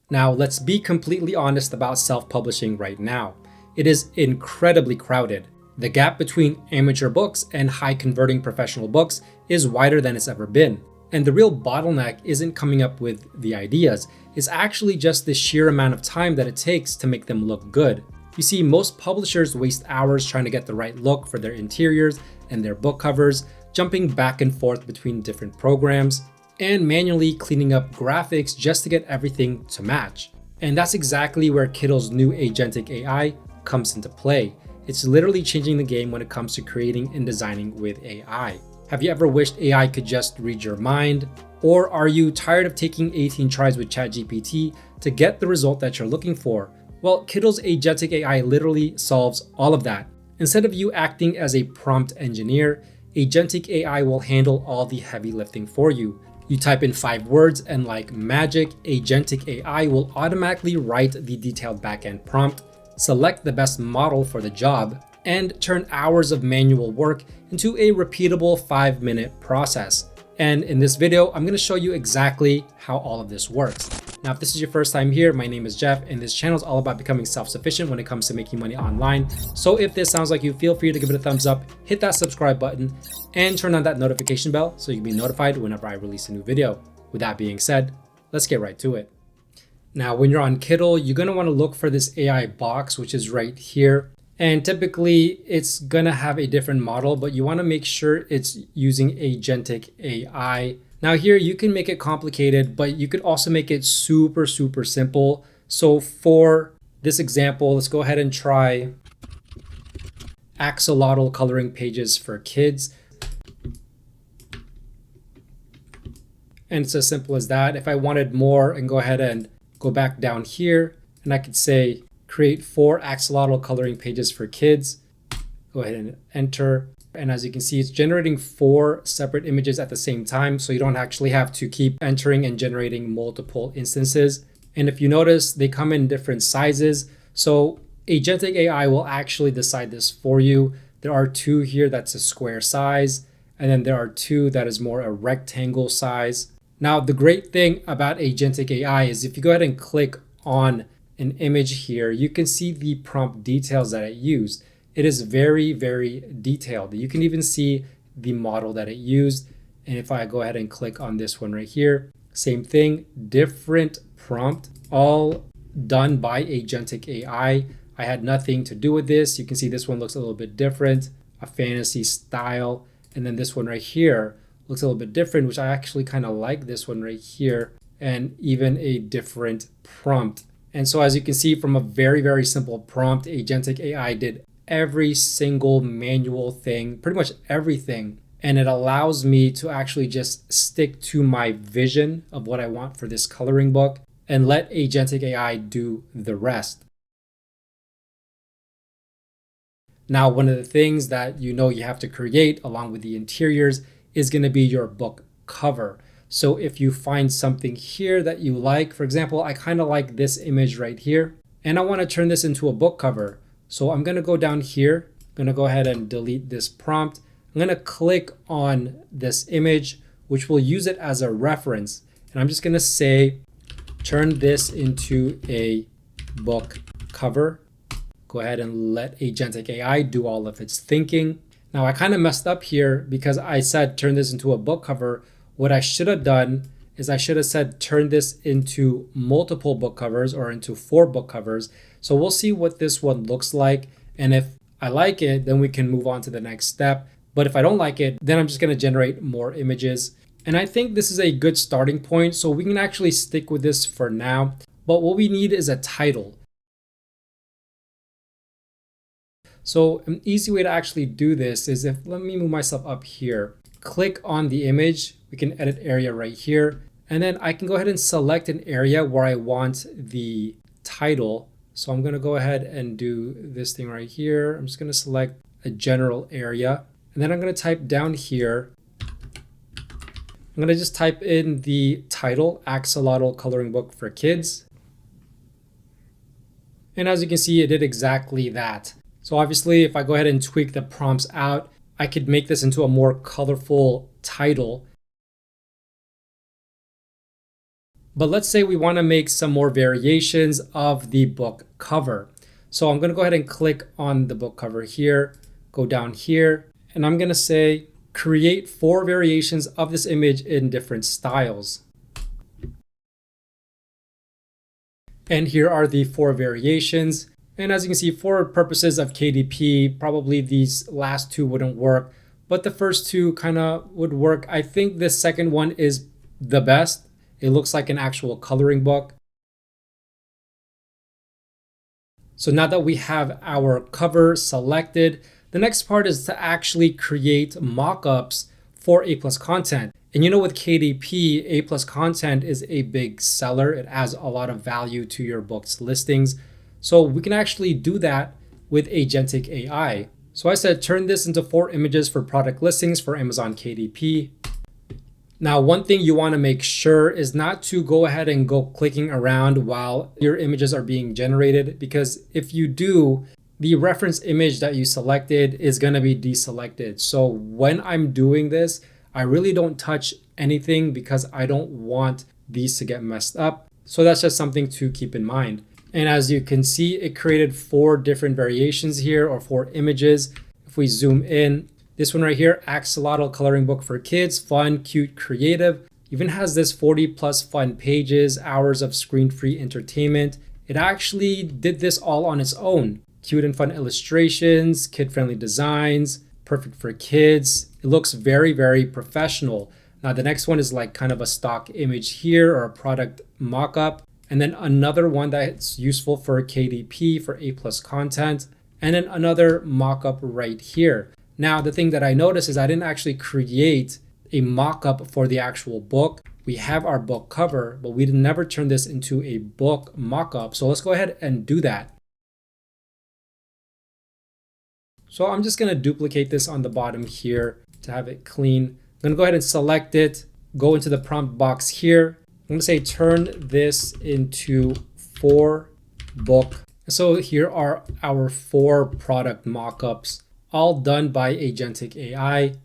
Now, let's be completely honest about self-publishing right now. It is incredibly crowded. The gap between amateur books and high-converting professional books is wider than it's ever been. And the real bottleneck isn't coming up with the ideas, it's actually just the sheer amount of time that it takes to make them look good. You see, most publishers waste hours trying to get the right look for their interiors and their book covers, jumping back and forth between different programs, and manually cleaning up graphics just to get everything to match. And that's exactly where Kindle's new Agentic AI comes into play. It's literally changing the game when it comes to creating and designing with AI. Have you ever wished AI could just read your mind? Or are you tired of taking 18 tries with ChatGPT to get the result that you're looking for? Well, Kindle's Agentic AI literally solves all of that. Instead of you acting as a prompt engineer, Agentic AI will handle all the heavy lifting for you. You type in 5 words and like magic, Agentic AI will automatically write the detailed backend prompt, select the best model for the job, and turn hours of manual work into a repeatable 5-minute process. And in this video, I'm going to show you exactly how all of this works. Now, if this is your first time here, my name is Jeff, and this channel is all about becoming self-sufficient when it comes to making money online. So if this sounds like you, feel free to give it a thumbs up, hit that subscribe button, and turn on that notification bell so you can be notified whenever I release a new video. With that being said, let's get right to it. Now, when you're on Kindle, you're going to want to look for this AI box, which is right here. And typically it's going to have a different model, but you want to make sure it's using Agentic AI. Now here you can make it complicated, but you could also make it super simple. So for this example, let's go ahead and try axolotl coloring pages for kids. And it's as simple as that. If I wanted more, and go ahead and go back down here, and I could say create 4 axolotl coloring pages for kids. Go ahead and enter. And as you can see, it's generating 4 separate images at the same time. So you don't actually have to keep entering and generating multiple instances. And if you notice, they come in different sizes. So Agentic AI will actually decide this for you. There are 2 here that's a square size. And then there are 2 that is more a rectangle size. Now, the great thing about Agentic AI is if you go ahead and click on an image here, you can see the prompt details that it used. It is very detailed. You can even see the model that it used. And if I go ahead and click on this one right here, same thing, different prompt, all done by Agentic AI. I had nothing to do with this. You can see this one looks a little bit different, a fantasy style. And then this one right here looks a little bit different, which I actually kind of like this one right here, and even a different prompt. And so as you can see from a very simple prompt, Agentic AI did every single manual thing, pretty much everything. And it allows me to actually just stick to my vision of what I want for this coloring book and let Agentic AI do the rest. Now, one of the things that you have to create along with the interiors is going to be your book cover. So if you find something here that you like, for example, I kind of like this image right here, and I want to turn this into a book cover. So I'm going to go down here, I'm going to go ahead and delete this prompt. I'm going to click on this image, which will use it as a reference. And I'm just going to say, turn this into a book cover. Go ahead and let Agentic AI do all of its thinking. Now I kind of messed up here because I said turn this into a book cover. What I should have done is I should have said turn this into multiple book covers or into 4 book covers. So we'll see what this one looks like. And if I like it, then we can move on to the next step. But if I don't like it, then I'm just going to generate more images. And I think this is a good starting point. So we can actually stick with this for now. But what we need is a title. So an easy way to actually do this is let me move myself up here. Click on the image, we can edit area right here, and then I can go ahead and select an area where I want the title. So I'm going to go ahead and do this thing right here. I'm just going to select a general area, and then I'm going to type down here. I'm going to just type in the title, Axolotl Coloring Book for Kids. And as you can see, it did exactly that. So obviously, if I go ahead and tweak the prompts out, I could make this into a more colorful title. But let's say we want to make some more variations of the book cover. So I'm going to go ahead and click on the book cover here, go down here, and I'm going to say create 4 variations of this image in different styles. And here are the 4 variations. And as you can see, for purposes of KDP, probably these last 2 wouldn't work, but the first 2 kind of would work. I think this second one is the best. It looks like an actual coloring book. So now that we have our cover selected, the next part is to actually create mock-ups for A+ content. And you know, with KDP, A+ content is a big seller. It adds a lot of value to your book's listings. So we can actually do that with Agentic AI. So I said, turn this into 4 images for product listings for Amazon KDP. Now, one thing you want to make sure is not to go ahead and go clicking around while your images are being generated, because if you do, the reference image that you selected is going to be deselected. So when I'm doing this, I really don't touch anything because I don't want these to get messed up. So that's just something to keep in mind. And as you can see, it created 4 different variations here, or 4 images. If we zoom in, this one right here, axolotl coloring book for kids, fun, cute, creative. Even has this 40+ fun pages, hours of screen-free entertainment. It actually did this all on its own. Cute and fun illustrations, kid-friendly designs, perfect for kids. It looks very, very professional. Now the next one is like kind of a stock image here, or a product mock-up. And then another one that's useful for KDP, for A+ content. And then another mock-up right here. Now, the thing that I noticed is I didn't actually create a mock-up for the actual book. We have our book cover, but we never turn this into a book mock-up. So let's go ahead and do that. So I'm just going to duplicate this on the bottom here to have it clean. I'm going to go ahead and select it, go into the prompt box here. I'm going to say turn this into 4 book. So here are our 4 product mock-ups, all done by Agentic AI.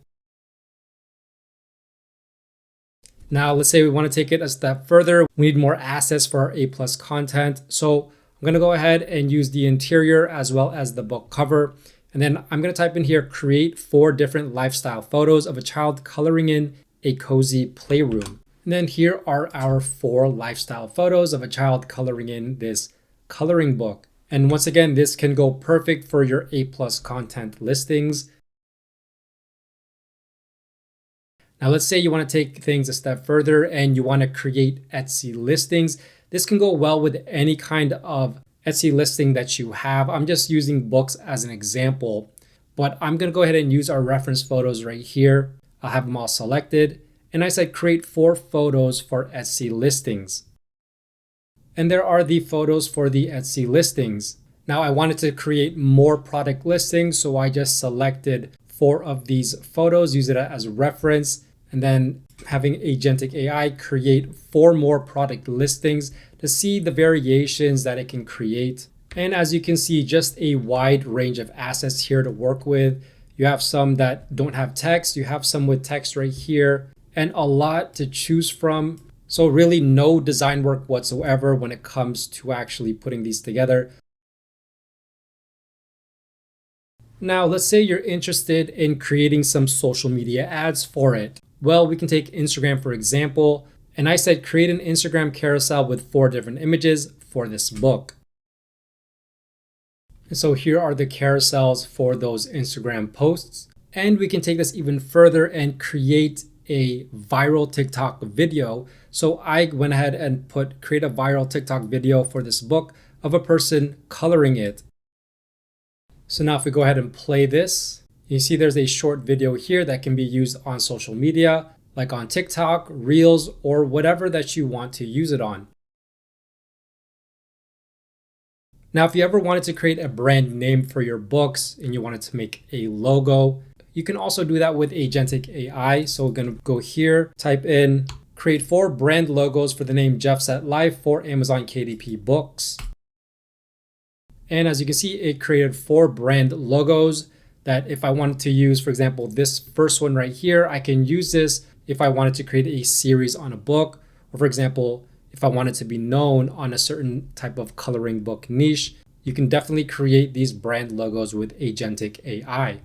Now, let's say we want to take it a step further. We need more assets for our A+ content. So I'm going to go ahead and use the interior as well as the book cover. And then I'm going to type in here, create 4 different lifestyle photos of a child coloring in a cozy playroom. And then here are our 4 lifestyle photos of a child coloring in this coloring book. And once again, this can go perfect for your A+ content listings. Now, let's say you want to take things a step further and you want to create Etsy listings. This can go well with any kind of Etsy listing that you have. I'm just using books as an example, but I'm going to go ahead and use our reference photos right here. I'll have them all selected. And I said create 4 photos for Etsy listings. And there are the photos for the Etsy listings. Now I wanted to create more product listings, so I just selected 4 of these photos, use it as a reference, and then having Agentic AI create 4 more product listings to see the variations that it can create. And as you can see, just a wide range of assets here to work with. You have some that don't have text, you have some with text right here, and a lot to choose from. So really no design work whatsoever when it comes to actually putting these together. Now, let's say you're interested in creating some social media ads for it. Well, we can take Instagram, for example, and I said create an Instagram carousel with 4 different images for this book. And so here are the carousels for those Instagram posts. And we can take this even further and create a viral TikTok video. So I went ahead and create a viral TikTok video for this book of a person coloring it. So now if we go ahead and play this, you see there's a short video here that can be used on social media, like on TikTok, Reels, or whatever that you want to use it on. Now, if you ever wanted to create a brand name for your books and you wanted to make a logo, you can also do that with Agentic AI. So we're going to go here, type in, create 4 brand logos for the name Jeff Set Life for Amazon KDP books. And as you can see, it created 4 brand logos that if I wanted to use, for example, this first one right here, I can use this if I wanted to create a series on a book, or for example, if I wanted to be known on a certain type of coloring book niche, you can definitely create these brand logos with Agentic AI.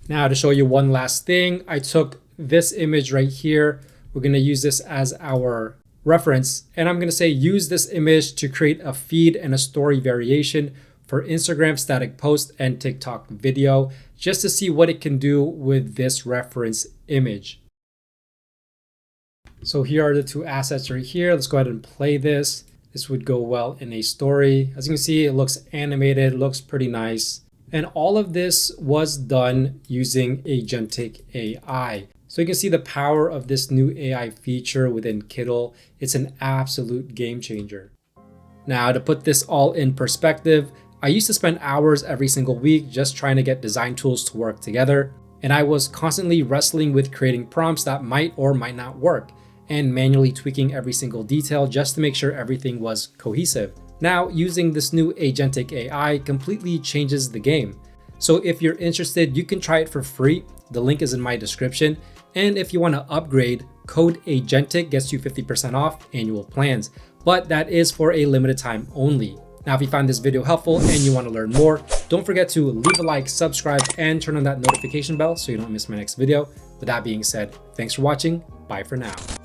Now, to show you one last thing, I took this image right here. We're going to use this as our reference, and I'm going to say use this image to create a feed and a story variation for Instagram static post and TikTok video, just to see what it can do with this reference image. So here are the two assets right here. Let's go ahead and play this. This would go well in a story. As you can see, it looks animated, looks pretty nice. And all of this was done using Agentic AI. So you can see the power of this new AI feature within Kiddle. It's an absolute game changer. Now, to put this all in perspective, I used to spend hours every single week just trying to get design tools to work together. And I was constantly wrestling with creating prompts that might or might not work, and manually tweaking every single detail just to make sure everything was cohesive. Now, using this new Agentic AI completely changes the game. So if you're interested, you can try it for free. The link is in my description. And if you want to upgrade, code Agentic gets you 50% off annual plans, but that is for a limited time only. Now, if you find this video helpful and you want to learn more, don't forget to leave a like, subscribe, and turn on that notification bell so you don't miss my next video. With that being said, thanks for watching. Bye for now.